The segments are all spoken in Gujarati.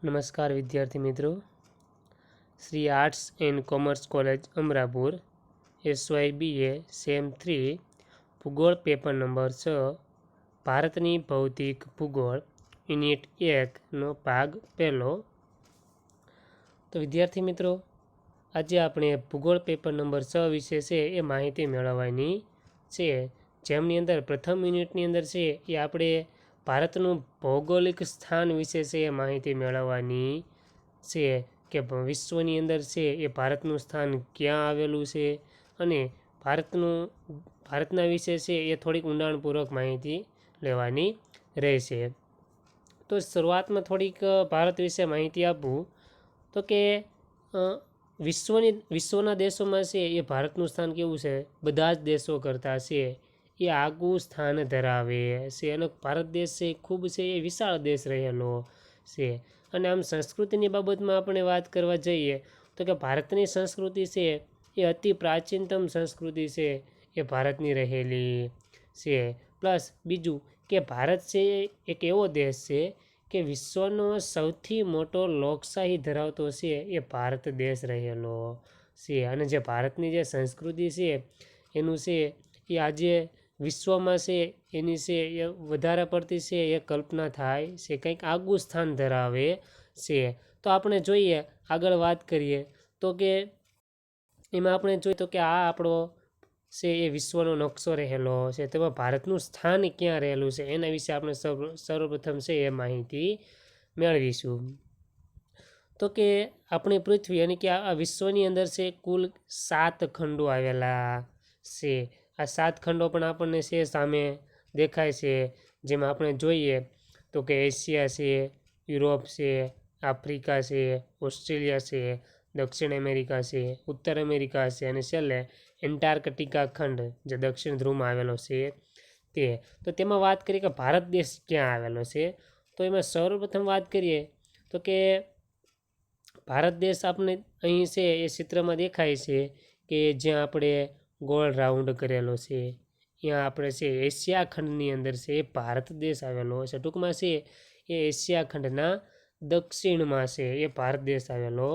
નમસ્કાર વિદ્યાર્થી મિત્રો, Shri arts and commerce college Amarapur SYBA sem 3 ભૂગોળ પેપર નંબર 6 ભારતની ભૌતિક ભૂગોળ યુનિટ 1નો ભાગ પહેલો। તો વિદ્યાર્થી મિત્રો, આજે આપણે ભૂગોળ પેપર નંબર 6 વિશે છે એ માહિતી મેળવવાની છે, જેમની અંદર પ્રથમ યુનિટની અંદર છે એ આપણે ભારતનું ભૌગોલિક સ્થાન વિશે છે એ માહિતી મેળવવાની છે કે વિશ્વની અંદર છે એ ભારતનું સ્થાન ક્યાં આવેલું છે અને ભારતના વિશે છે એ થોડીક ઊંડાણપૂર્વક માહિતી લેવાની રહેશે। તો શરૂઆતમાં થોડીક ભારત વિશે માહિતી આપું તો કે વિશ્વના દેશોમાં છે એ ભારતનું સ્થાન કેવું છે, બધા જ દેશો કરતાં છે એ આગવું સ્થાન ધરાવે છે અને ભારત દેશ છે ખૂબ છે એ વિશાળ દેશ રહેલો છે। અને આમ સંસ્કૃતિની બાબતમાં આપણે વાત કરવા જઈએ તો કે ભારતની સંસ્કૃતિ છે એ અતિ પ્રાચીનતમ સંસ્કૃતિ છે એ ભારતની રહેલી છે। પ્લસ બીજું કે ભારત છે એક એવો દેશ છે કે વિશ્વનો સૌથી મોટો લોકશાહી ધરાવતો છે એ ભારત દેશ રહેલો છે। અને જે ભારતની જે સંસ્કૃતિ છે એનું છે એ આજે વિશ્વમાં છે એની છે એ વધારે પડતી છે એ કલ્પના થાય છે, કંઈક આગવું સ્થાન ધરાવે છે। તો આપણે જોઈએ, આગળ વાત કરીએ તો કે એમાં આપણે જોઈએ તો કે આ આપણો છે એ વિશ્વનો નકશો રહેલો છે, તેમાં ભારતનું સ્થાન ક્યાં રહેલું છે એના વિશે આપણે સર્વપ્રથમ છે એ માહિતી મેળવીશું। તો કે આપણી પૃથ્વી અને કે આ વિશ્વની અંદર છે કુલ 7 ખંડો આવેલા છે। આ 7 ખંડો પણ આપણને છે સામે દેખાય છે, જેમાં આપણે જોઈએ તો કે એશિયા છે, યુરોપ છે, આફ્રિકા છે, ઓસ્ટ્રેલિયા છે, દક્ષિણ અમેરિકા છે, ઉત્તર અમેરિકા છે અને છેલ્લે એન્ટાર્કટિકા ખંડ જે દક્ષિણ ધ્રુવમાં આવેલો છે તે। તો તેમાં વાત કરીએ કે ભારત દેશ ક્યાં આવેલો છે, તો એમાં સર્વપ્રથમ વાત કરીએ તો કે ભારત દેશ આપણે અહીં છે એ ચિત્રમાં દેખાય છે કે જ્યાં આપણે ગોળ રાઉન્ડ કરેલો છે, ત્યાં આપણે છે એશિયા ખંડની અંદર છે એ ભારત દેશ આવેલો છે। ટૂંકમાં છે એ એશિયા ખંડના દક્ષિણમાં છે એ ભારત દેશ આવેલો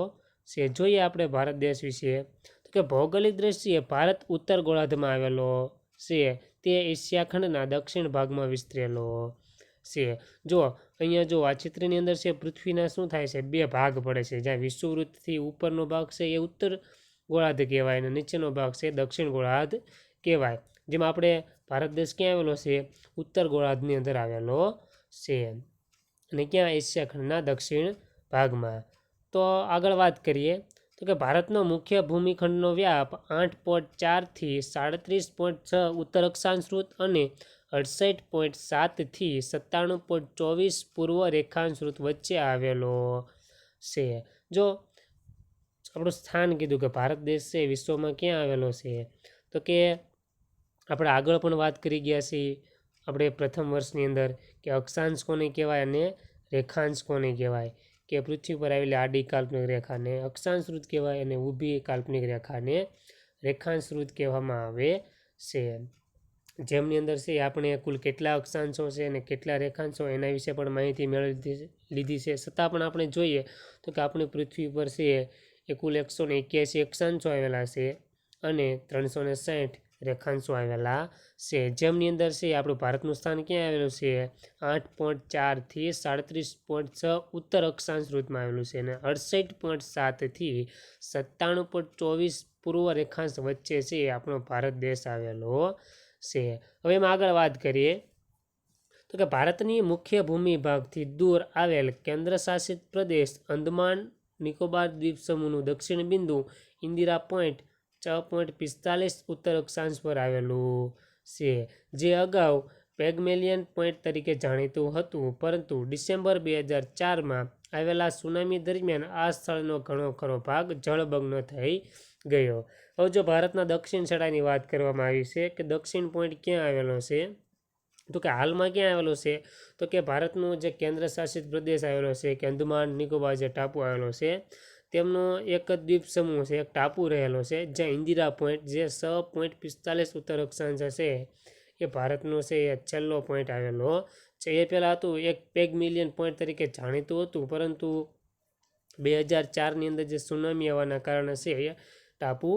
છે। જોઈએ આપણે ભારત દેશ વિશે તો કે ભૌગોલિક દ્રષ્ટિએ ભારત ઉત્તર ગોળાર્ધમાં આવેલો છે, તે એશિયા ખંડના દક્ષિણ ભાગમાં વિસ્તરેલો છે। જો અહીંયા જો આ ચિત્રની અંદર છે પૃથ્વીના શું થાય છે, 2 ભાગ પડે છે, જ્યાં વિષુવવૃત્તથી ઉપરનો ભાગ છે એ ઉત્તર ગોળાર્ધ કહેવાય અને નીચેનો ભાગ છે દક્ષિણ ગોળાર્ધ કહેવાય। જેમાં આપણે ભારત દેશ ક્યાં આવેલો છે, ઉત્તર ગોળાર્ધની અંદર આવેલો છે અને ક્યાં એશિયા ખંડના દક્ષિણ ભાગમાં। તો આગળ વાત કરીએ તો કે ભારતનો મુખ્ય ભૂમિખંડનો વ્યાપ 8.4 થી 37.6 ઉત્તર અક્ષાંશવૃત્ત અને 68.7 થી 97.24 પૂર્વ રેખાંશવૃત્ત વચ્ચે આવેલો છે। જો આપણું સ્થાન કીધું કે ભારત દેશ છે વિશ્વમાં ક્યાં આવેલો છે, તો કે આપણે આગળ પણ વાત કરી ગયા છીએ આપણે પ્રથમ વર્ષની અંદર કે અક્ષાંશ કોને કહેવાય અને રેખાંશ કોને કહેવાય, કે પૃથ્વી પર આવેલી આડી કાલ્પનિક રેખાને અક્ષાંશવૃત્ત કહેવાય અને ઊભી કાલ્પનિક રેખાને રેખાંશવૃત્ત કહેવામાં આવે છે। જેમની અંદર છે આપણે કુલ કેટલા અક્ષાંશો છે અને કેટલા રેખાંશો એના વિશે પણ માહિતી મેળવી લીધી છે, છતાં પણ આપણે જોઈએ તો કે આપણી પૃથ્વી પર છે એ કુલ 181 અક્ષાંશો આવેલા છે અને 360 રેખાંશો આવેલા છે। જેમની અંદર છે આપણું ભારતનું સ્થાન ક્યાં આવેલું છે, 8.4 થી 37.6 ઉત્તર અક્ષાંશવૃત્તમાં આવેલું છે અને 68.7 થી 97.24 પૂર્વ રેખાંશ વચ્ચે છે આપણો ભારત દેશ આવેલો છે। હવે એમાં આગળ વાત કરીએ તો કે ભારતની મુખ્ય ભૂમિ ભાગથી દૂર આવેલ કેન્દ્રશાસિત પ્રદેશ અંદમાન નિકોબાર દ્વીપ સમૂહનું દક્ષિણ બિંદુ ઇન્દિરા પોઈન્ટ 6.45 ઉત્તર અક્ષાંશ પર આવેલું છે, જે અગાઉ પેગમેલિયન પોઈન્ટ તરીકે જાણીતું હતું, પરંતુ ડિસેમ્બર 2004માં આવેલા સુનામી દરમિયાન આ સ્થળનો ઘણો ખરો ભાગ જળમગ્ન થઈ ગયો। હવે જો ભારતના દક્ષિણ છેડાની વાત કરવામાં આવી છે કે દક્ષિણ પોઈન્ટ ક્યાં આવેલો છે, તો કે હાલમાં ક્યાં આવેલો છે, તો કે ભારતનો જે કેન્દ્ર શાસિત પ્રદેશ આવેલો છે કે અંદમાન નિકોબાર જે ટાપુ આવેલો છે તેમનો એક દ્વીપ સમૂહ છે, એક ટાપુ રહેલો છે જ્યાં ઇન્દિરા પોઈન્ટ જે 6.45 ઉત્તર અક્ષાંશ છે એ ભારતનો છે એ છેલ્લો પોઈન્ટ આવેલો છે। એ પહેલાં હતું એક પેગમેલિયન પોઈન્ટ તરીકે જાણીતું હતું, પરંતુ 2004ની અંદર જે સુનામી આવવાના કારણે છે એ ટાપુ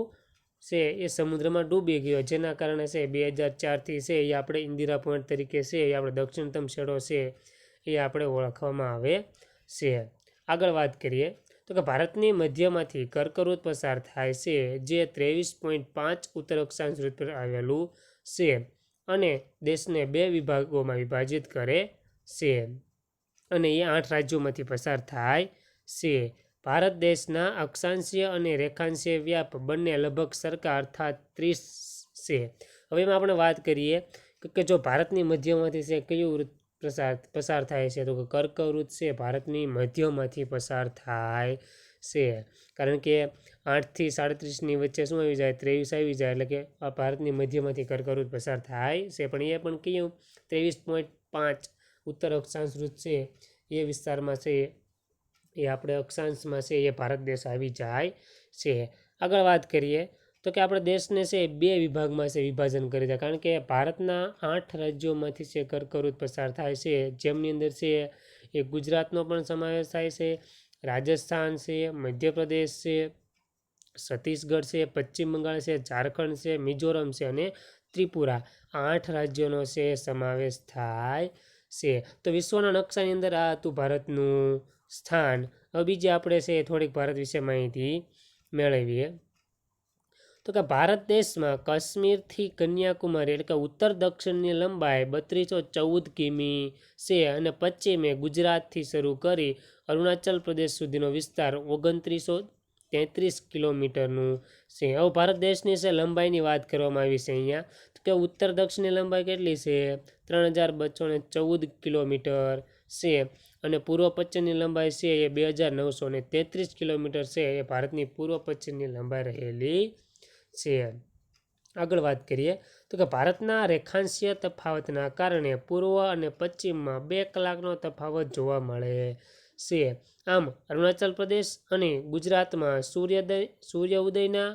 છે એ સમુદ્રમાં ડૂબી ગયો, જેના કારણે છે 2004થી છે એ આપણે ઇન્દિરા પોઈન્ટ તરીકે છે એ આપણે દક્ષિણતમ છેડો છે એ આપણે ઓળખવામાં આવે છે. આગળ વાત કરીએ તો કે ભારતની મધ્યમાંથી કર્કવૃત પસાર થાય છે, જે 23.5 ઉત્તર અક્ષાંશ વૃત્ત પર આવેલું છે અને દેશને 2 વિભાગોમાં વિભાજિત કરે છે અને એ 8 રાજ્યોમાંથી પસાર થાય છે. ભારત દેશના અક્ષાંશીય અને રેખાંશીય વ્યાપ બંને લગભગ સરખા અર્થાત 30 છે. હવે એમાં આપણે વાત કરીએ કે જો ભારતની મધ્યમાંથી છે કયું વૃત્ત પસાર થાય છે, તો કે કર્કવૃત છે ભારતની મધ્યમાંથી પસાર થાય છે. કારણ કે 8 થી 37ની વચ્ચે શું આવી જાય, 23 આવી જાય, એટલે કે આ ભારતની મધ્યમાંથી કર્કવૃત પસાર થાય છે. પણ એ પણ કયું 23.5 ઉત્તર અક્ષાંશ વૃત્ત છે એ વિસ્તારમાં છે એ આપણે અક્ષાંશમાં છે એ ભારત દેશ આવી જાય છે. આગળ વાત કરીએ તો કે આપણે દેશને છે 2 વિભાગમાં છે વિભાજન કરી દે, કારણ કે ભારતના 8 રાજ્યોમાંથી છે કર્કવૃત પસાર થાય છે, જેમની અંદર છે એ ગુજરાતનો પણ સમાવેશ થાય છે, રાજસ્થાન છે, મધ્યપ્રદેશ છે, છત્તીસગઢ છે, પશ્ચિમ બંગાળ છે, ઝારખંડ છે, મિઝોરમ છે અને ત્રિપુરા, 8 રાજ્યોનો છે સમાવેશ થાય છે. તો વિશ્વના નકશાની અંદર આ હતું ભારતનું સ્થાન. હવે બીજે આપણે છે થોડીક ભારત વિશે માહિતી મેળવીએ તો કે ભારત દેશમાં કાશ્મીરથી કન્યાકુમારી એટલે કે ઉત્તર દક્ષિણની લંબાઈ 3214 કિમી છે અને પશ્ચિમે ગુજરાતથી શરૂ કરી અરુણાચલ પ્રદેશ સુધીનો વિસ્તાર 2933 કિલોમીટરનું છે. હવે ભારત દેશની છે લંબાઈની વાત કરવામાં આવી છે અહીંયા, તો કે ઉત્તર દક્ષિણની લંબાઈ કેટલી છે, 3214 કિલોમીટર છે અને પૂર્વ પશ્ચિમની લંબાઈ છે એ 2933 કિલોમીટર છે. એ ભારતની પૂર્વ પશ્ચિમની લંબાઈ રહેલી છે. આગળ વાત કરીએ તો કે ભારતના રેખાંશીય તફાવતના કારણે પૂર્વ અને પશ્ચિમમાં 2 કલાકનો તફાવત જોવા મળે છે. આમ અરુણાચલ પ્રદેશ અને ગુજરાતમાં સૂર્ય ઉદયના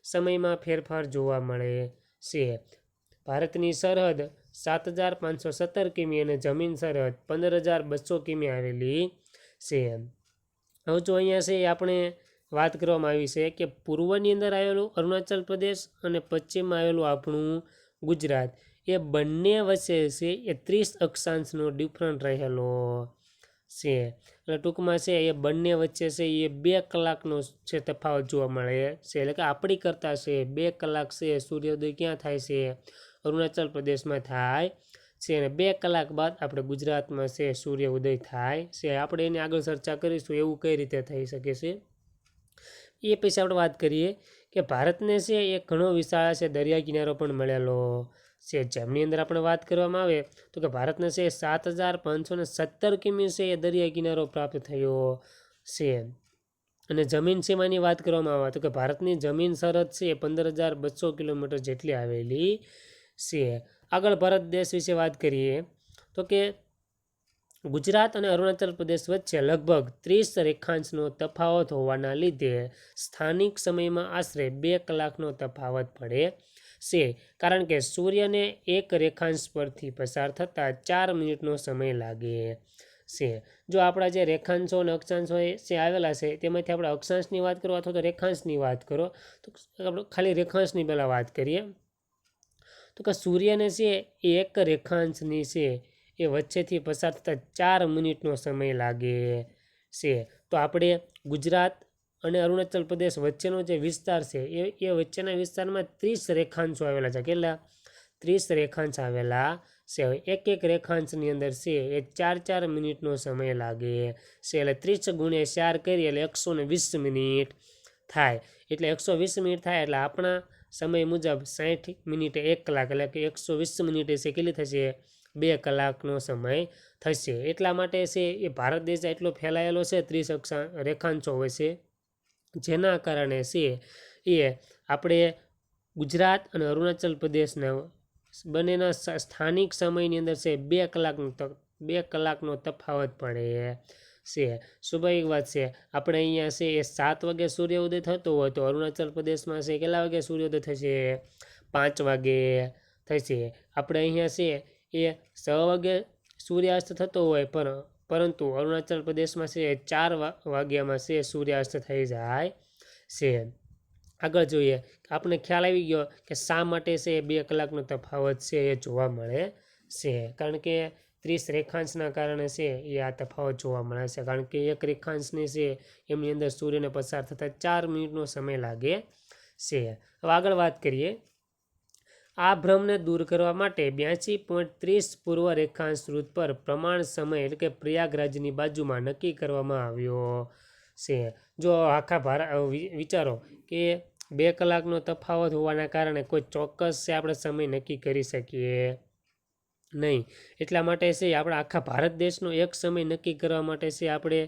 સમયમાં ફેરફાર જોવા મળે છે. ભારતની સરહદ 7517 કિમી અને જમીન સરહદ 15200 કિમી આવેલી છે. હવે જો અહીંયા છે આપણે વાત કરવામાં આવી છે કે પૂર્વની અંદર આવેલું અરુણાચલ પ્રદેશ અને પશ્ચિમમાં આવેલું આપણું ગુજરાત, એ બંને વચ્ચે છે એ 30 અક્ષાંશનો ડિફરન્ટ રહેલો છે. એટલે ટૂંકમાં છે એ બંને વચ્ચે છે એ 2 કલાકનો છે તફાવત જોવા મળે છે. એટલે કે આપણી કરતાં છે 2 કલાક છે સૂર્યોદય ક્યાં થાય છે, અરુણાચલ પ્રદેશમાં થાય છે અને 2 કલાક બાદ આપણે ગુજરાતમાં છે સૂર્ય ઉદય થાય છે. આપણે એની આગળ ચર્ચા કરીશું એવું કઈ રીતે થઈ શકે છે. એ પછી આપણે વાત કરીએ કે ભારતને છે એ ઘણો વિશાળ છે દરિયા કિનારો પણ મળેલો છે, જેમની અંદર આપણે વાત કરવામાં આવે તો કે ભારતને છે 7517 કિમી છે એ દરિયા કિનારો પ્રાપ્ત થયો છે. અને જમીન સીમાની વાત કરવામાં આવે તો કે ભારતની જમીન સરહદ છે 15200 કિલોમીટર જેટલી આવેલી છે. આગળ ભારત દેશ વિશે વાત કરીએ તો કે ગુજરાત અને અરુણાચલ પ્રદેશ વચ્ચે લગભગ 30 રેખાંશનો તફાવત હોવાના લીધે સ્થાનિક સમયમાં આશરે 2 કલાકનો તફાવત પડે છે, કારણ કે સૂર્યને એક રેખાંશ પરથી પસાર થતાં 4 મિનિટનો સમય લાગે છે. જો આપણા જે રેખાંશો અને અક્ષાંશો છે આવેલા છે તેમાંથી આપણે અક્ષાંશની વાત કરો અથવા તો રેખાંશની વાત કરો, તો આપણે ખાલી રેખાંશની પહેલાં વાત કરીએ તો કે સૂર્યને છે એ એક રેખાંશની છે એ વચ્ચેથી પસાર થતાં 4 મિનિટનો સમય લાગે છે. તો આપણે ગુજરાત અને અરુણાચલ પ્રદેશ વચ્ચેનો જે વિસ્તાર છે એ વચ્ચેના વિસ્તારમાં 30 રેખાંશો આવેલા છે. કેટલા? 30 રેખાંશ આવેલા છે. એક રેખાંશની અંદર છે એ 4 મિનિટનો સમય લાગે છે. એટલે 30 × 4 કરીએ એટલે 120 મિનિટ થાય. એટલે 120 મિનિટ થાય એટલે આપણા સમય મુજબ 60 મિનિટે 1 કલાક, એટલે કે 120 મિનિટે છે કેટલી થશે, 2 કલાકનો સમય થશે. એટલા માટે છે એ ભારત દેશ એટલો ફેલાયેલો છે 30 રેખાંશો હોય છે, જેના કારણે છે એ આપણે ગુજરાત અને અરુણાચલ પ્રદેશના બંનેના સ્થાનિક સમયની અંદર છે 2 કલાકનો તફાવત પડે છે. સ્વાભાવિક વાત છે, આપણે અહીંયા છે એ 7 વાગે સૂર્યોદય થતો હોય તો અરુણાચલ પ્રદેશમાં છે કેટલા વાગે સૂર્યોદય થશે, 5 વાગે થશે. આપણે અહીંયા છે એ 6 વાગે સૂર્યાસ્ત થતો હોય પણ પરંતુ અરુણાચલ પ્રદેશમાં છે 4 વાગ્યામાં છે સૂર્યાસ્ત થઈ જાય છે. આગળ જોઈએ, આપણે ખ્યાલ આવી ગયો કે શા માટે છે 2 કલાકનો તફાવત છે એ જોવા મળે છે. કારણ કે 30 રેખાંશના કારણે છે એ આ તફાવત જોવા મળે છે. કારણ કે એક રેખાંશની છે એમની અંદર સૂર્યને પસાર થતાં 4 મિનિટનો સમય લાગે છે. હવે આગળ વાત કરીએ, આ ભ્રમને દૂર કરવા માટે 82.30 પૂર્વ રેખાંશ વૃત્ત પર પ્રમાણ સમય એટલે કે પ્રયાગરાજની બાજુમાં નક્કી કરવામાં આવ્યો છે. જો આખા વિચારો કે 2 કલાકનો તફાવત હોવાના કારણે કોઈ ચોક્કસ છે આપણે સમય નક્કી કરી શકીએ નહીં. એટલા માટે છે આપણે આખા ભારત દેશનો એક સમય નક્કી કરવા માટે છે આપણે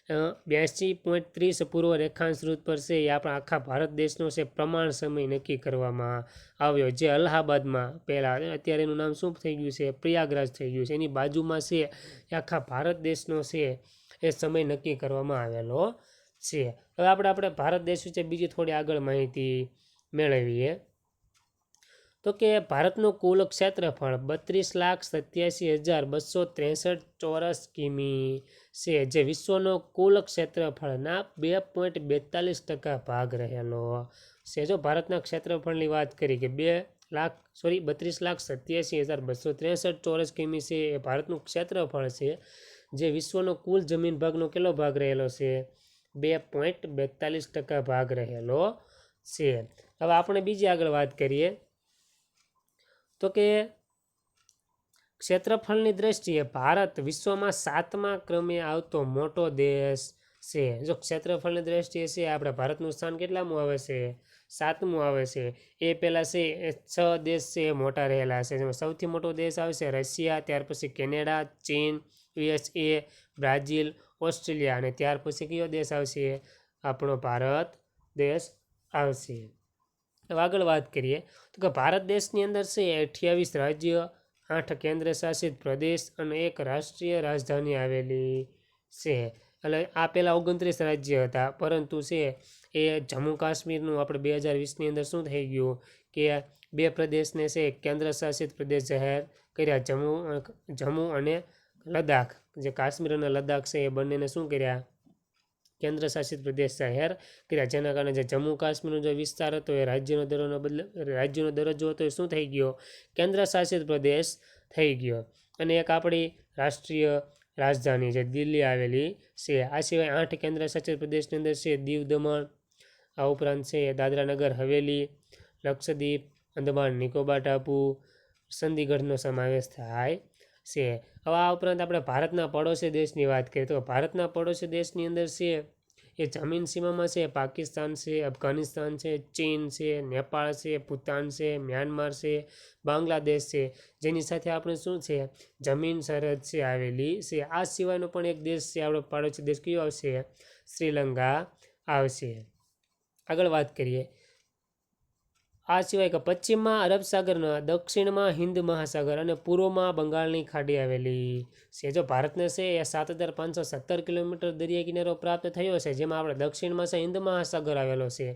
82.30 પૂર્વ રેખાંશ વૃત્ત પર છે એ આપણા આખા ભારત દેશનો છે પ્રમાણ સમય નક્કી કરવામાં આવ્યો, જે અલ્હાબાદમાં પહેલાં, અત્યારે એનું નામ શું થઈ ગયું છે, પ્રયાગરાજ થઈ ગયું છે, એની બાજુમાં છે એ આખા ભારત દેશનો છે એ સમય નક્કી કરવામાં આવેલો છે. હવે આપણે ભારત દેશ વિશે બીજી થોડી આગળ માહિતી મેળવીએ તો કે ભારતનું કુલ ક્ષેત્રફળ 32,87,263 ચોરસ કિમી છે, જે વિશ્વનો કુલ ક્ષેત્રફળના 2.42% ભાગ રહેલો છે. જો ભારતના ક્ષેત્રફળની વાત કરી કે 32,87,263 ચોરસ કિમી છે એ ભારતનું ક્ષેત્રફળ છે, જે વિશ્વનો કુલ જમીન ભાગનો કેટલો ભાગ રહેલો છે, 2.42% ભાગ રહેલો છે. હવે આપણે બીજી આગળ વાત કરીએ તો કે ક્ષેત્રફળની દ્રષ્ટિએ ભારત વિશ્વમાં 7મા ક્રમે આવતો મોટો દેશ છે. જો ક્ષેત્રફળની દ્રષ્ટિએ છે આપણે ભારતનું સ્થાન કેટલામું આવે છે, 7મું આવે છે. એ પહેલાં છે 6 દેશ છે એ મોટા રહેલા છે, જેમાં સૌથી મોટો દેશ આવશે રશિયા, ત્યાર પછી કેનેડા, ચીન, USA, બ્રાઝિલ, ઓસ્ટ્રેલિયા, અને ત્યાર પછી કયો દેશ આવશે, આપણો ભારત દેશ આવશે. હવે આગળ વાત કરીએ તો કે ભારત દેશની અંદર છે 28 રાજ્ય, 8 કેન્દ્ર શાસિત પ્રદેશ અને 1 રાષ્ટ્રીય રાજધાની આવેલી છે. એટલે આ પહેલાં 29 રાજ્ય હતા, પરંતુ છે એ જમ્મુ કાશ્મીરનું આપણે 2020ની અંદર શું થઈ ગયું કે 2 પ્રદેશને છે કેન્દ્ર શાસિત પ્રદેશ જાહેર કર્યા, જમ્મુ અને લદ્દાખ. જે કાશ્મીર અને લદ્દાખ છે એ બંનેને શું કર્યા, કેન્દ્ર શાસિત પ્રદેશ જાહેર કર્યા, જેના કારણે જે જમ્મુ કાશ્મીરનો જે વિસ્તાર હતો એ રાજ્યનો દરજ્જો હતો એ શું થઈ ગયો, કેન્દ્ર શાસિત પ્રદેશ થઈ ગયો. અને એક આપણી રાષ્ટ્રીય રાજધાની જે દિલ્હી આવેલી છે. આ સિવાય 8 કેન્દ્ર શાસિત પ્રદેશની અંદર છે દીવ દમણ, આ ઉપરાંત છે દાદરા નગર હવેલી, લક્ષદ્વીપ, અંદમાન નિકોબાર ટાપુ, ચંદીગઢનો સમાવેશ થાય છે. હવે આ ઉપરાંત આપણે ભારતના પડોશી દેશની વાત કરીએ તો ભારતના પડોશી દેશની અંદર છે એ જમીન સીમામાં છે પાકિસ્તાન છે, અફઘાનિસ્તાન છે, ચીન છે, નેપાળ છે, ભૂતાન છે, મ્યાનમાર છે, બાંગ્લાદેશ છે, જેની સાથે આપણે શું છે જમીન સરહદ છે આવેલી છે. આ સિવાયનો પણ એક દેશ છે આપણો પડોશી દેશ કયો આવશે, શ્રીલંકા આવશે. આગળ વાત કરીએ, આ સિવાય કે પશ્ચિમમાં અરબ સાગરના, દક્ષિણમાં હિન્દ મહાસાગર અને પૂર્વમાં બંગાળની ખાડી આવેલી છે. જો ભારતને છે એ 7,517 કિલોમીટર દરિયાઈ કિનારો પ્રાપ્ત થયો છે, જેમાં આપણે દક્ષિણમાં છે હિન્દ મહાસાગર આવેલો છે,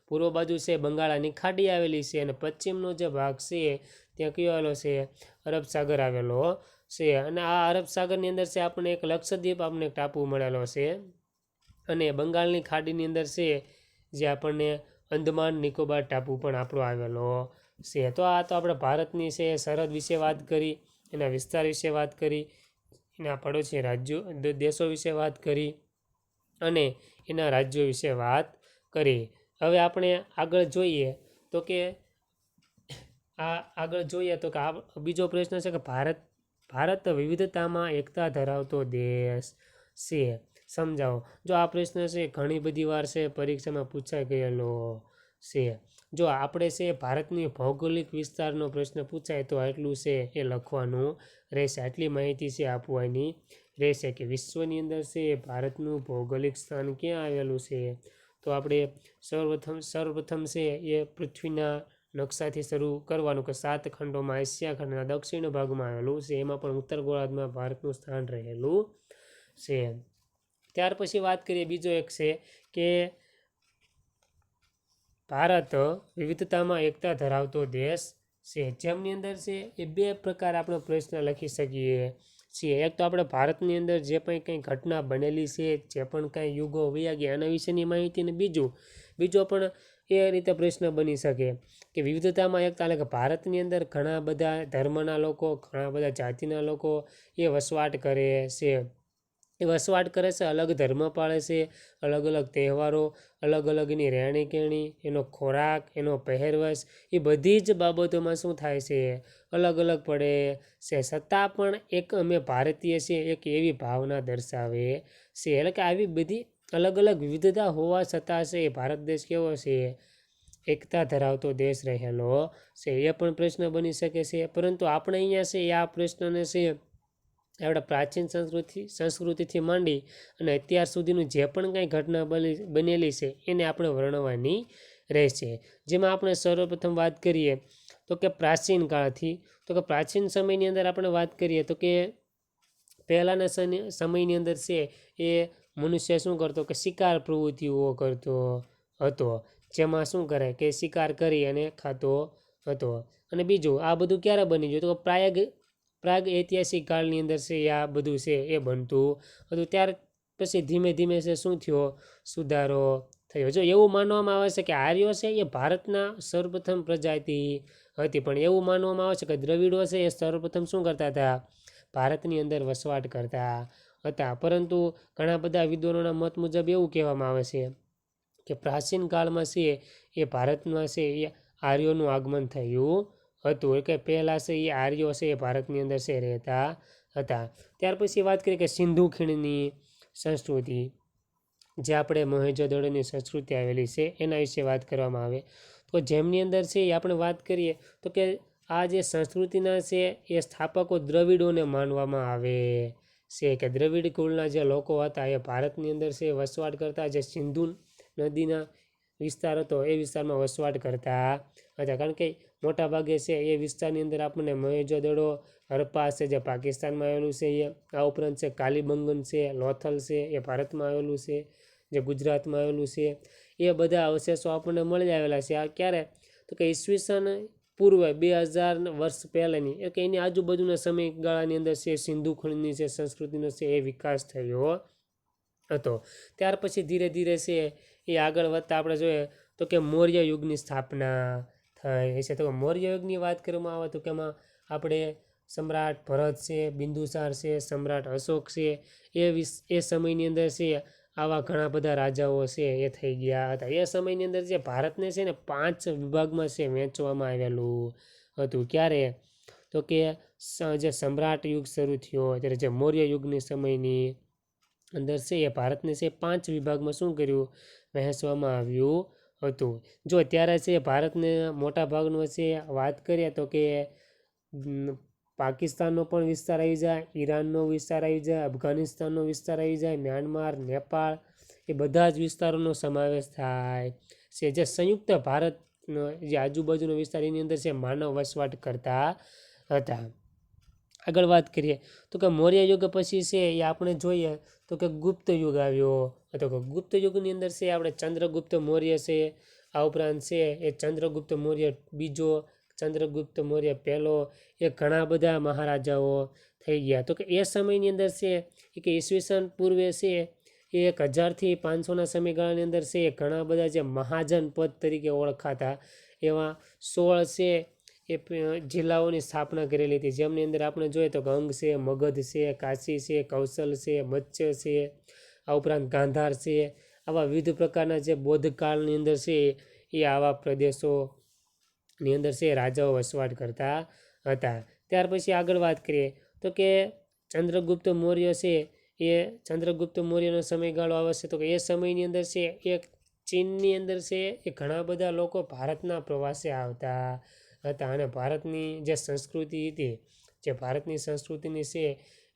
પૂર્વ બાજુ છે બંગાળની ખાડી આવેલી છે, અને પશ્ચિમનો જે ભાગ છે ત્યાં કયો આવેલો છે, અરબ સાગર આવેલો છે. અને આ અરબ સાગરની અંદર છે આપણને એક લક્ષદ્વીપ આપણને ટાપુ મળેલો છે, અને બંગાળની ખાડીની અંદર છે જે આપણને અંદમાન નિકોબાર ટાપુ પણ આપણો આવેલો છે. તો આ તો આપણે ભારતની છે સરહદ વિશે વાત કરી, એના વિસ્તાર વિશે વાત કરી, એના પડોશી રાજ્યો દેશો વિશે વાત કરી, અને એના રાજ્યો વિશે વાત કરી. હવે આપણે આગળ જોઈએ તો કે આ બીજો પ્રશ્ન છે કે ભારત વિવિધતામાં એકતા ધરાવતો દેશ છે, સમજાવો. જો આ પ્રશ્ન છે ઘણી બધી વાર છે પરીક્ષામાં પૂછાઈ ગયેલો છે. જો આપણે છે ભારતની ભૌગોલિક વિસ્તારનો પ્રશ્ન પૂછાય તો આટલું છે એ લખવાનું રહેશે, આટલી માહિતી છે આપવાની રહેશે કે વિશ્વની અંદર છે ભારતનું ભૌગોલિક સ્થાન ક્યાં આવેલું છે. તો આપણે સર્વપ્રથમ છે એ પૃથ્વીના નકશાથી શરૂ કરવાનું કે 7 ખંડોમાં એશિયા ખંડના દક્ષિણ ભાગમાં આવેલું છે, એમાં પણ ઉત્તર ગોળાર્ધમાં ભારતનું સ્થાન રહેલું છે. ત્યાર પછી વાત કરીએ, બીજો એક છે કે ભારત વિવિધતામાં એકતા ધરાવતો દેશ છે, જેમની અંદર છે એ 2 પ્રકાર આપણે પ્રશ્ન લખી શકીએ છીએ. એક તો આપણે ભારતની અંદર જે પણ કંઈ ઘટના બનેલી છે, જે પણ કાંઈ યુગો વયા ગયા એના વિશેની માહિતી, અને બીજો પણ એ રીતે પ્રશ્ન બની શકે કે વિવિધતામાં એકતા, એટલે કે ભારતની અંદર ઘણા બધા ધર્મના લોકો, ઘણા બધા જાતિના લોકો એ વસવાટ કરે છે. અલગ ધર્મ પાળે છે, અલગ અલગ તહેવારો, અલગ અલગ એની રહેણી કહેણી, એનો ખોરાક, એનો પહેરવેશ, એ બધી જ બાબતોમાં શું થાય છે, અલગ અલગ પડે છે. છતાં પણ એક અમે ભારતીય છીએ એક એવી ભાવના દર્શાવે છે. એટલે કે આવી બધી અલગ અલગ વિવિધતા હોવા છતાં છે એ ભારત દેશ કેવો છે, એકતા ધરાવતો દેશ રહેલો છે. એ પણ પ્રશ્ન બની શકે છે. પરંતુ આપણે અહીંયા છે એ આ પ્રશ્નને છે આપણે પ્રાચીન સંસ્કૃતિથી માંડી અને અત્યાર સુધીનું જે પણ કાંઈ ઘટના બનેલી છે એને આપણે વર્ણવવાની રહેશે. જેમાં આપણે સર્વપ્રથમ વાત કરીએ તો કે પ્રાચીન કાળથી, તો કે પ્રાચીન સમયની અંદર આપણે વાત કરીએ તો કે પહેલાંના સમયની અંદર છે એ મનુષ્ય શું કરતો કે શિકાર પ્રવૃત્તિઓ કરતો હતો, જેમાં શું કરે કે શિકાર કરી અને ખાતો હતો. અને બીજું આ બધું ક્યારે બની ગયું તો પ્રાગ ઐતિહાસિક કાળની અંદર છે આ બધું છે એ બનતું હતું. ત્યાર પછી ધીમે ધીમે છે શું થયો, સુધારો થયો. જો એવું માનવામાં આવે છે કે આર્યો છે એ ભારતના સર્વપ્રથમ પ્રજાતિ હતી, પણ એવું માનવામાં આવે છે કે દ્રવિડો છે એ સર્વપ્રથમ શું કરતા હતા, ભારતની અંદર વસવાટ કરતા હતા. પરંતુ ઘણા બધા વિદ્વાનોના મત મુજબ એવું કહેવામાં આવે છે કે પ્રાચીન કાળમાં છે એ ભારતમાં છે એ આર્યોનું આગમન થયું હતું. કે પહેલાં છે એ આર્યો છે એ ભારતની અંદર છે રહેતા હતા. ત્યાર પછી વાત કરીએ કે સિંધુ ખીણની સંસ્કૃતિ, જે આપણે મોહેંજો-દડોની સંસ્કૃતિ આવેલી છે એના વિશે વાત કરવામાં આવે તો જેમની અંદર છે એ આપણે વાત કરીએ તો કે આ જે સંસ્કૃતિના છે એ સ્થાપકો દ્રવિડોને માનવામાં આવે છે. કે દ્રવિડ કુળના જે લોકો હતા એ ભારતની અંદર છે વસવાટ કરતા, જે સિંધુ નદીના વિસ્તાર હતો એ વિસ્તારમાં વસવાટ કરતા હતા. કારણ કે મોટા ભાગે છે એ વિસ્તારની અંદર આપણને મોહેંજો-દડો, હરપ્પા છે જે પાકિસ્તાનમાં આવેલું છે, આ ઉપરાંત છે કાલીબંગન છે, લોથલ છે એ ભારતમાં આવેલું છે, જે ગુજરાતમાં આવેલું છે. એ બધા અવશેષો આપણને મળી આવેલા છે. આ ક્યારે તો કે ઈસવીસન પૂર્વે 2000 વર્ષ પહેલાંની, કે એની આજુબાજુના સમયગાળાની અંદર છે સિંધુ ખીણની જે સંસ્કૃતિનો છે એ વિકાસ થયો હતો. ત્યાર પછી ધીરે ધીરે છે એ આગળ વધતા આપણે જોઈએ તો કે મૌર્ય યુગની સ્થાપના થઈ છે. તો મૌર્ય યુગની વાત કરવામાં આવે તો કે એમાં આપણે સમ્રાટ ભરત છે, બિંદુસાર છે, સમ્રાટ અશોક છે, એ સમયની અંદર છે આવા ઘણા બધા રાજાઓ છે એ થઈ ગયા હતા. એ સમયની અંદર જે ભારતને છે ને 5 વિભાગમાં છે વહેંચવામાં આવેલું હતું. ક્યારે તો કે જે સમ્રાટ યુગ શરૂ થયો ત્યારે જે મૌર્ય યુગની સમયની અંદર છે એ ભારતને છે 5 વિભાગમાં શું કર્યું, વહેંચવામાં આવ્યું હતું. જો ત્યારે છે ભારતને મોટા ભાગનો છે વાત કરીએ તો કે પાકિસ્તાનનો પણ વિસ્તાર આવી જાય, ઈરાનનો વિસ્તાર આવી જાય, અફઘાનિસ્તાનનો વિસ્તાર આવી જાય, મ્યાનમાર, નેપાળ, એ બધા જ વિસ્તારોનો સમાવેશ થાય છે. જે સંયુક્ત ભારતનો જે આજુબાજુનો વિસ્તાર એની અંદર છે માનવ વસવાટ કરતા હતા. આગળ વાત કરીએ તો કે મૌર્ય યુગ પછી છે એ આપણે જોઈએ તો કે ગુપ્ત યુગ આવ્યો હતો. કે ગુપ્ત યુગની અંદર છે આપણે ચંદ્રગુપ્ત મૌર્ય છે, આ ઉપરાંત છે એ ચંદ્રગુપ્ત મૌર્ય બીજો, ચંદ્રગુપ્ત મૌર્ય પહેલો, એ ઘણા બધા મહારાજાઓ થઈ ગયા. તો કે એ સમયની અંદર છે એ કે ઈસવીસન પૂર્વે છે એ 1000થી 500ના સમયગાળાની અંદર છે એ ઘણા બધા જે મહાજન પદ તરીકે ઓળખાતા એવા 16 છે એ જિલ્લાઓની સ્થાપના કરેલી હતી. જેમની અંદર આપણે જોઈએ તો અંગ છે, મગધ છે, કાશી છે, કૌશલ છે, મત્સ્ય છે, આ ઉપરાંત ગાંધાર છે. આવા વિવિધ પ્રકારના જે બૌદ્ધકાળની અંદર છે એ આવા પ્રદેશોની અંદર છે રાજાઓ વસવાટ કરતા હતા. ત્યાર પછી આગળ વાત કરીએ તો કે ચંદ્રગુપ્ત મૌર્ય છે એ ચંદ્રગુપ્ત મૌર્યનો સમયગાળો આવે છે તો કે એ સમયની અંદર છે એ ચીનની અંદર છે એ ઘણા બધા લોકો ભારતના પ્રવાસે આવતા હતા અને ભારતની જે સંસ્કૃતિ હતી, જે ભારતની સંસ્કૃતિની છે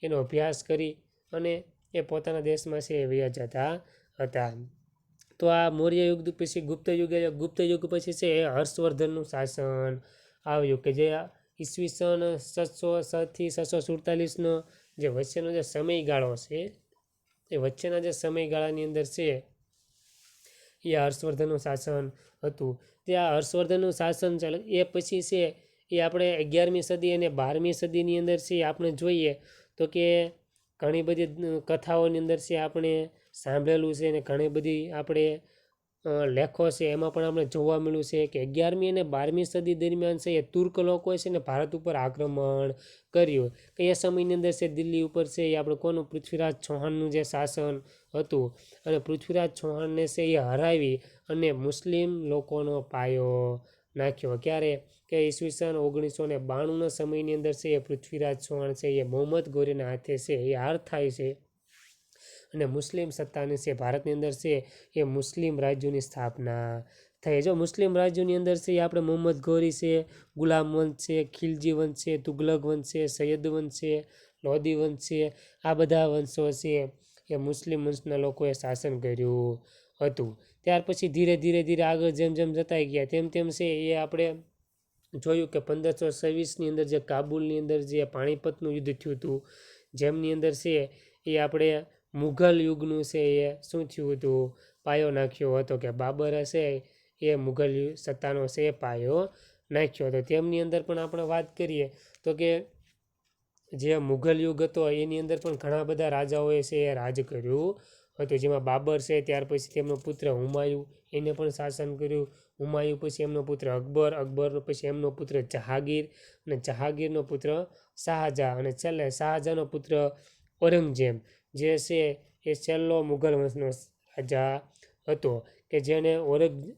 એનો અભ્યાસ કરી અને એ પોતાના દેશમાં છે એ વયા જતા હતા. તો આ મૌર્ય યુગ પછી ગુપ્ત યુગ, ગુપ્ત યુગ પછી છે એ હર્ષવર્ધનનું શાસન આવ્યું કે જે ઈસવીસન 707થી 747નો જે વચ્ચેનો જે સમયગાળો છે એ વચ્ચેના જે સમયગાળાની અંદર છે એ હર્ષવર્ધનનું શાસન હતું. ત્યાં હર્ષવર્ધનનું શાસન એ પછી છે એ આપણે 11મી સદી અને 12મી સદીની અંદર છે આપણે જોઈએ તો કે ઘણી બધી કથાઓની અંદર છે આપણે સાંભળેલું છે અને ઘણી બધી આપણે લેખો છે એમાં પણ આપણે જોવા મળ્યું છે કે 11મી અને 12મી સદી દરમિયાન છે એ તુર્ક લોકોએ છે ને ભારત ઉપર આક્રમણ કર્યું કે એ સમયની અંદર છે દિલ્હી ઉપર છે એ આપણે કોનું પૃથ્વીરાજ ચૌહાણનું જે શાસન હતું અને પૃથ્વીરાજ ચૌહાણને છે એ હરાવી અને મુસ્લિમ લોકોનો પાયો નાખ્યો. ક્યારે કે ઈસવીસન 1992ના સમયની અંદર છે એ પૃથ્વીરાજ ચૌહાણ છે એ મોહમ્મદ ગોરીના હાથે છે એ હાર થાય છે અને મુસ્લિમ સત્તાની છે ભારતની અંદર છે એ મુસ્લિમ રાજ્યોની સ્થાપના થઈ. જો મુસ્લિમ રાજ્યોની અંદર છે એ આપણે મોહમ્મદ ગોરી છે, ગુલામ વંશ છે, ખિલજી વંશ છે, તુગલક વંશ છે, સૈયદ વંશ છે, લોધી વંશ છે, આ બધા વંશો છે એ મુસ્લિમ વંશના લોકોએ શાસન કર્યું હતું. ત્યાર પછી ધીરે ધીરે આગળ જેમ જેમ જતા ગયા તેમ છે એ આપણે જોયું કે 1526ની અંદર જે કાબુલની અંદર જે પાણીપતનું યુદ્ધ થયું હતું જેમની અંદર છે એ આપણે મુઘલ યુગનું છે એ શું થયું હતું, પાયો નાખ્યો હતો કે બાબર હશે એ મુઘલ સત્તાનો છે એ પાયો નાખ્યો હતો. તેમની અંદર પણ આપણે વાત કરીએ તો કે જે મુઘલ યુગ હતો એની અંદર પણ ઘણા બધા રાજાઓએ છે એ રાજ કર્યું હતું. જેમાં બાબર છે, ત્યાર પછી તેમનો પુત્ર હુમાયુ એને પણ શાસન કર્યું. હુમાયુ પછી એમનો પુત્ર અકબર, અકબર પછી એમનો પુત્ર જહાંગીર અને જહાંગીરનો પુત્ર શાહજહાં અને છેલ્લે શાહજહાંનો પુત્ર ઔરંગઝેબ જે છે એ છેલ્લો મુઘલ વંશનો રાજા હતો કે જેને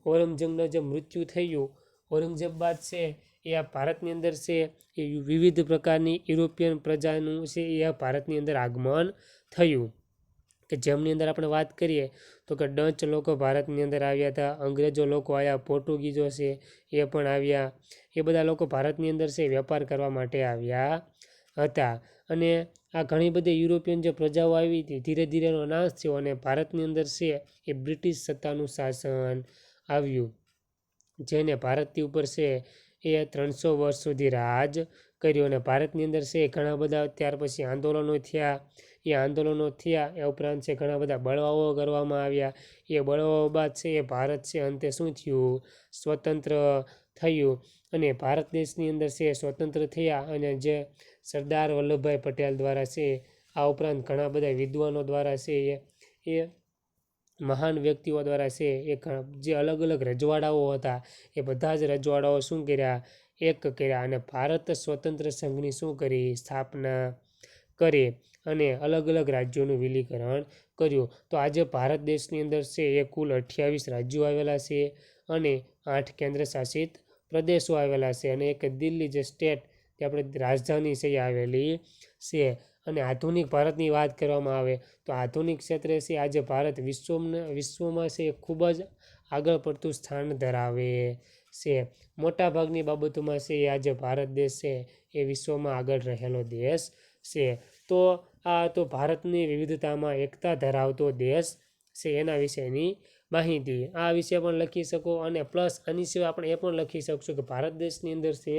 ઔરંગઝેબનો જે મૃત્યુ થયું ઔરંગઝેબ બાદ છે એ આ ભારતની અંદર છે એ વિવિધ પ્રકારની યુરોપિયન પ્રજાનું છે એ આ ભારતની અંદર આગમન થયું કે જેમની અંદર આપણે વાત કરીએ તો કે ડચ લોકો ભારતની અંદર આવ્યા હતા, અંગ્રેજો લોકો આવ્યા, પોર્ટુગીઝો છે એ પણ આવ્યા. એ બધા લોકો ભારતની અંદર છે વેપાર કરવા માટે આવ્યા હતા અને આ ઘણી બધી યુરોપિયન જે પ્રજાઓ આવી હતી ધીરે ધીરેનો નાશ થયો અને ભારતની અંદર છે એ બ્રિટિશ સત્તાનું શાસન આવ્યું જેને ભારતની ઉપર છે એ 300 વર્ષ સુધી રાજ કર્યું અને ભારતની અંદર છે ઘણા બધા ત્યાર પછી આંદોલનો થયા. એ આંદોલનો થયા એ ઉપરાંત છે ઘણા બધા બળવાઓ કરવામાં આવ્યા. એ બળવાઓ બાદ છે એ ભારત છે અંતે શું થયું, સ્વતંત્ર થયું અને ભારત દેશની અંદર છે સ્વતંત્ર થયા અને જે સરદાર વલ્લભભાઈ પટેલ દ્વારા છે આ ઉપરાંત ઘણા બધા વિદ્વાનો દ્વારા છે એ મહાન વ્યક્તિઓ દ્વારા છે એ જે અલગ અલગ રજવાડાઓ હતા એ બધા જ રજવાડાઓ શું કર્યા, એક કર્યા અને ભારત સ્વતંત્ર સંઘની શું કરી, સ્થાપના કરી અને અલગ અલગ રાજ્યોનું વિલીકરણ કર્યું. તો આજે ભારત દેશની અંદર છે એ કુલ 28 રાજ્યો આવેલા છે અને 8 કેન્દ્ર શાસિત પ્રદેશો આવેલા છે અને એક દિલ્હી જે સ્ટેટ તે આપણે રાજધાની છે એ આવેલી છે. અને આધુનિક ભારતની વાત કરવામાં આવે તો આધુનિક ક્ષેત્રે છે આજે ભારત વિશ્વમાં છે ખૂબ જ આગળ પડતું સ્થાન ધરાવે છે. મોટાભાગની બાબતોમાં છે એ આજે ભારત દેશ છે એ વિશ્વમાં આગળ રહેલો દેશ છે. તો આ તો ભારતની વિવિધતામાં એકતા ધરાવતો દેશ છે એના વિશેની માહિતી. આ વિશે પણ લખી શકો અને પ્લસ આની સિવાય આપણે એ પણ લખી શકશું કે ભારત દેશની અંદર છે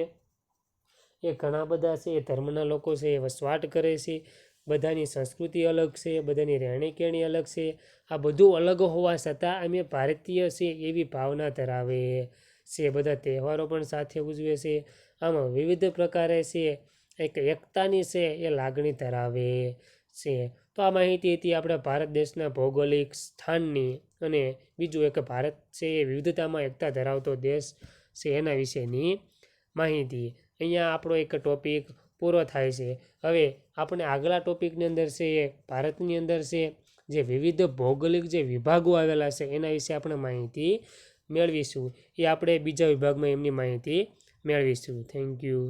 એ ઘણા બધા છે એ ધર્મના લોકો છે એ વસવાટ કરે છે. બધાની સંસ્કૃતિ અલગ છે, બધાની રહેણી કહેણી અલગ છે. આ બધું અલગ હોવા છતાં અમે ભારતીય છે એવી ભાવના ધરાવે છે. બધા તહેવારો પણ સાથે ઉજવે છે. આમાં વિવિધ પ્રકારે છે એક એકતાની છે એ લાગણી ધરાવે છે. તો આ માહિતી હતી આપણે ભારત દેશના ભૌગોલિક સ્થાનની અને બીજું એક ભારત છે એ વિવિધતામાં એકતા ધરાવતો દેશ છે એના વિશેની માહિતી. અહીંયા આપણો એક ટોપિક પૂરો થાય છે. હવે આપણે આગલા ટોપિકની અંદર છે એ ભારતની અંદર છે જે વિવિધ ભૌગોલિક જે વિભાગો આવેલા છે એના વિશે આપણે માહિતી મેળવીશું. એ આપણે બીજા વિભાગમાં એમની માહિતી મેળવીશું. Thank you.